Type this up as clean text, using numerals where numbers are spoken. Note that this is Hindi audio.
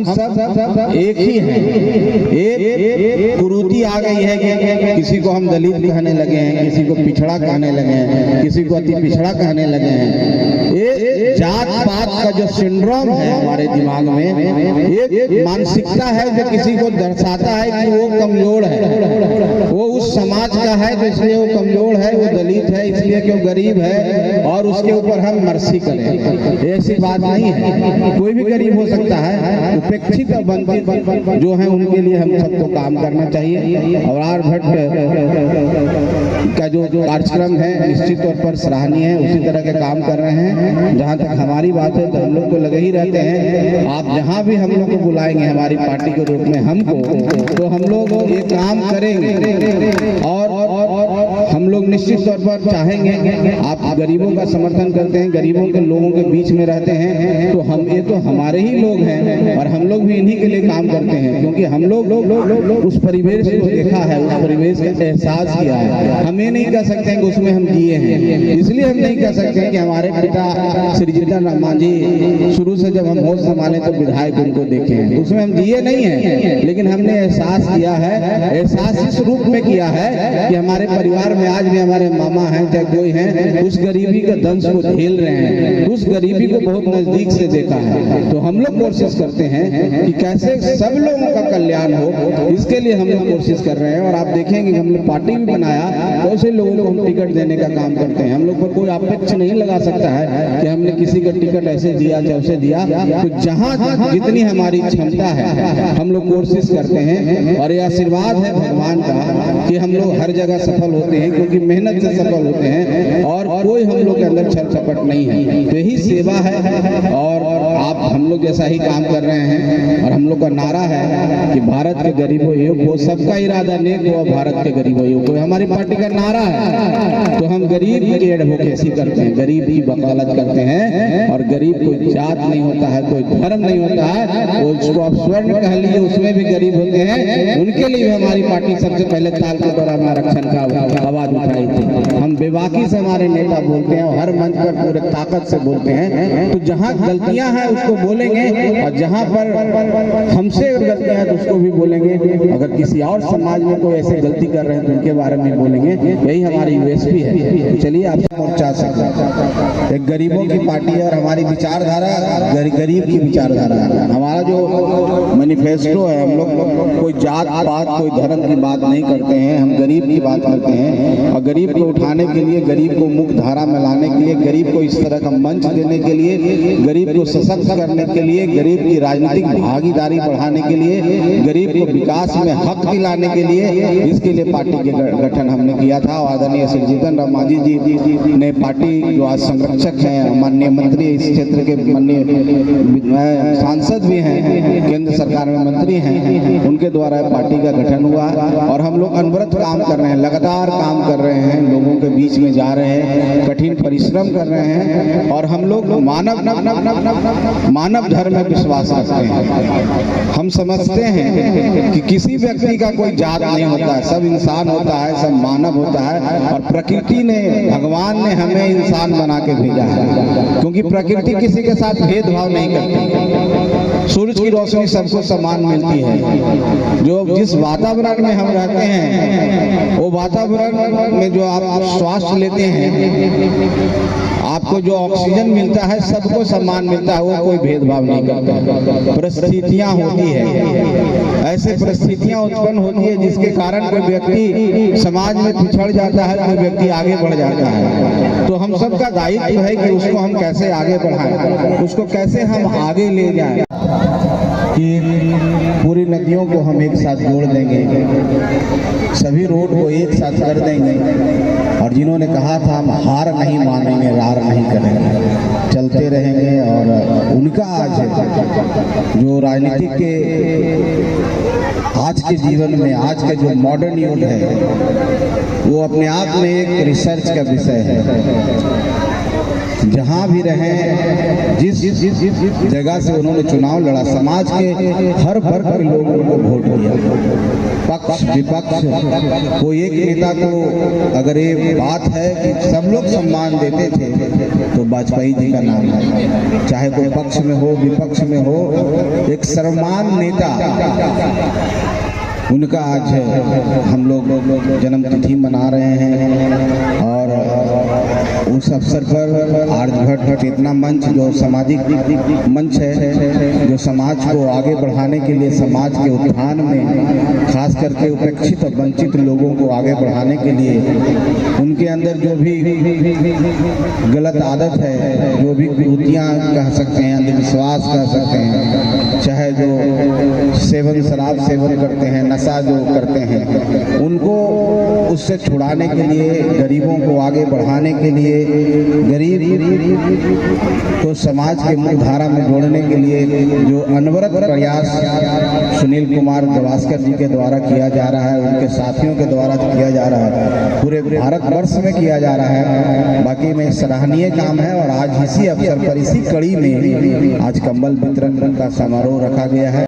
हम सब एक ही हैं। एक कुरीति आ गई है कि किसी को हम दलित कहने लगे हैं, किसी को पिछड़ा कहने लगे हैं, किसी को अति पिछड़ा कहने लगे हैं। ये जात पात का जो सिंड्रोम है हमारे दिमाग में, एक मानसिकता है जो किसी को दर्शाता है कि वो कमजोर है, वो उस समाज का है तो इसलिए वो कमजोर है, वो दलित है इसलिए कि वो गरीब है और उसके ऊपर हम मर्सी करें। ऐसी बात नहीं है, कोई भी गरीब हो सकता है। उपेक्षित और वंचित जो है उनके लिए हम सबको काम करना चाहिए। और आर्यभट्ट का जो कार्यक्रम है निश्चित तौर पर सराहनीय है, उसी तरह के काम कर रहे हैं। जहाँ तक हमारी बात है तो हम लोग तो लगे ही रहते हैं। आप जहाँ भी हम लोग को बुलाएंगे हमारी पार्टी के रूप में हमको, तो हम लोग ये काम करेंगे और हम लोग निश्चित तौर पर चाहेंगे। आप गरीबों का समर्थन करते हैं, गरीबों के लोगों के बीच में रहते हैं, तो हम ये तो हमारे ही लोग हैं और हम लोग भी इन्हीं के लिए काम करते हैं, क्योंकि हम लोग उस परिवेश को देखा है, उस परिवेश का एहसास किया है। हम ये नहीं कह सकते हैं कि उसमें हम जिए हैं। इसलिए हम नहीं कह सकते हैं कि हमारे पिता श्री जीतन राम मांझी शुरू से जब हम होश संभाले तो विधायक उनको देखे हैं, उसमें हम जिए नहीं हैं, लेकिन हमने एहसास किया है। एहसास इस रूप में किया है कि हमारे परिवार में आज भी हमारे मामा हैं चाहे कोई हैं, उस गरीबी का दंश को झेल रहे हैं, उस गरीबी को बहुत नजदीक से देखा है। तो हम लोग कोशिश करते हैं कि कैसे सब लोगों का कल्याण हो, इसके लिए हम लोग कोशिश कर रहे हैं। और आप देखेंगे हमने पार्टी भी बनाया तो ऐसे लोगों को हम टिकट देने का काम करते हैं। हम लोग पर कोई अपेक्षा नहीं लगा सकता है कि हमने किसी का टिकट ऐसे दिया चाहे उसे दिया। तो जहाँ जितनी हमारी क्षमता है हम लोग कोशिश करते हैं और ये आशीर्वाद है भगवान का कि हम लोग हर जगह सफल होते हैं, क्योंकि मेहनत से सफल होते हैं और कोई हम लोग के अंदर छल कपट नहीं है। तो यही सेवा है और आप हम लोग जैसा ही काम कर रहे हैं। और हम लोग का नारा है कि भारत के गरीबों को सबका इरादा नेक हो, भारत के गरीबों को हमारी पार्टी का नारा है। तो हम गरीब की एडवोकेसी करते हैं, गरीब की वकालत करते हैं। और गरीब कोई जात नहीं होता है, कोई धर्म नहीं होता है, वो उसको आप स्वर्ण कह लीजिए, उसमें भी गरीब होते हैं। उनके लिए भी हमारी पार्टी सबसे पहले ताल के दौरान आरक्षण का आवाज उठाई थी। हम बेबाकी से हमारे नेता बोलते हैं और हर मंच पर पूरे ताकत से बोलते हैं। तो जहाँ गलतियां हैं उसको बोलेंगे और जहाँ पर हमसे गलतियां हैं तो उसको भी बोलेंगे। अगर किसी और समाज में कोई ऐसे गलती कर रहे हैं तो उनके बारे में बोलेंगे। यही हमारी यूएसपी है। चलिए आप मोर्चा से एक गरीबों की पार्टी है और हमारी विचारधारा गरीब की विचारधारा है। हमारा जो मैनिफेस्टो है, हम लोग कोई जात पात कोई धर्म की बात नहीं करते हैं, हम गरीब की बात करते हैं। और गरीब को उठाने के लिए, गरीब को मुख्य धारा में लाने के लिए, गरीब को इस तरह का मंच देने के लिए, गरीब को सशक्त करने के लिए, गरीब की राजनीतिक भागीदारी बढ़ाने के लिए, गरीब को विकास में हक दिलाने के लिए, इसके लिए पार्टी के गठन हमने किया था। आदरणीय श्री जीतन राम मांझी जी ने पार्टी जो आज संरक्षक हैं, माननीय मंत्री इस क्षेत्र के, माननीय सांसद भी हैं, केंद्र सरकार में मंत्री हैं, उनके द्वारा पार्टी का गठन हुआ। और हम लोग अनवरत काम कर रहे हैं, लगातार काम कर रहे हैं, लोगों के बीच में जा रहे हैं, कठिन परिश्रम कर रहे हैं। और हम लोग मानव धर्म में विश्वास रखते हैं। हम समझते हैं कि किसी व्यक्ति का कोई जात नहीं होता है, सब इंसान होता है, सब मानव होता है। और प्रकृति ने, भगवान ने हमें इंसान बना के भेजा है, क्योंकि प्रकृति किसी के साथ भेदभाव नहीं करती। सूरज की रोशनी सबको समान मिलती है। जो जिस वातावरण में हम रहते हैं, वो वातावरण में जो आप श्वास लेते हैं, आपको जो ऑक्सीजन मिलता है सबको समान मिलता है, वो कोई भेदभाव नहीं करता। परिस्थितियां होती है, ऐसे परिस्थितियां उत्पन्न होती है जिसके कारण कोई व्यक्ति समाज में पिछड़ जाता है, कोई व्यक्ति आगे बढ़ जाता है। तो हम सबका दायित्व है कि उसको हम कैसे आगे बढ़ाएं, उसको कैसे हम आगे ले जाएं, कि पूरी नदियों को हम एक साथ जोड़ देंगे, सभी रोड को एक साथ कर देंगे। और जिन्होंने कहा था हम हार नहीं मानेंगे, रार नहीं करेंगे, चलते रहेंगे। और उनका आज जो राजनीति के आज के जीवन में, आज का जो मॉडर्न युग है, वो अपने आप में एक रिसर्च का विषय है। जहाँ भी रहें, जिस जगह से उन्होंने चुनाव लड़ा, समाज के हर वर्ग के लोगों को वोट दिया। पक्ष विपक्ष कोई एक नेता को अगर ये बात है कि सब लोग सम्मान देते थे तो वाजपेयी जी का नाम है। चाहे कोई पक्ष में हो विपक्ष में हो, एक सर्वमान नेता, उनका आज हम लोग जन्म तिथि मना रहे हैं। और उस अवसर पर आर्यभट्ट चेतना मंच जो सामाजिक मंच है, जो समाज को आगे बढ़ाने के लिए, समाज के उत्थान में खास करके उपेक्षित और वंचित लोगों को आगे बढ़ाने के लिए, उनके अंदर जो भी गलत आदत है, जो भी कुरीतियाँ कह सकते हैं, अंधविश्वास कह सकते हैं, चाहे जो सेवन शराब सेवन करते हैं, नशा जो करते हैं, उनको उससे छुड़ाने के लिए, गरीबों को आगे बढ़ाने के लिए, गरीब को समाज के मुख्यधारा में जोड़ने के लिए जो अनवरत प्रयास सुनील कुमार गावस्कर जी के द्वारा किया जा रहा है, उनके साथियों के द्वारा किया जा रहा है, पूरे भारतवर्ष में किया जा रहा है, बाकी में सराहनीय काम है। और आज इसी अवसर पर, इसी कड़ी में आज कंबल वितरण का समारोह रखा गया है।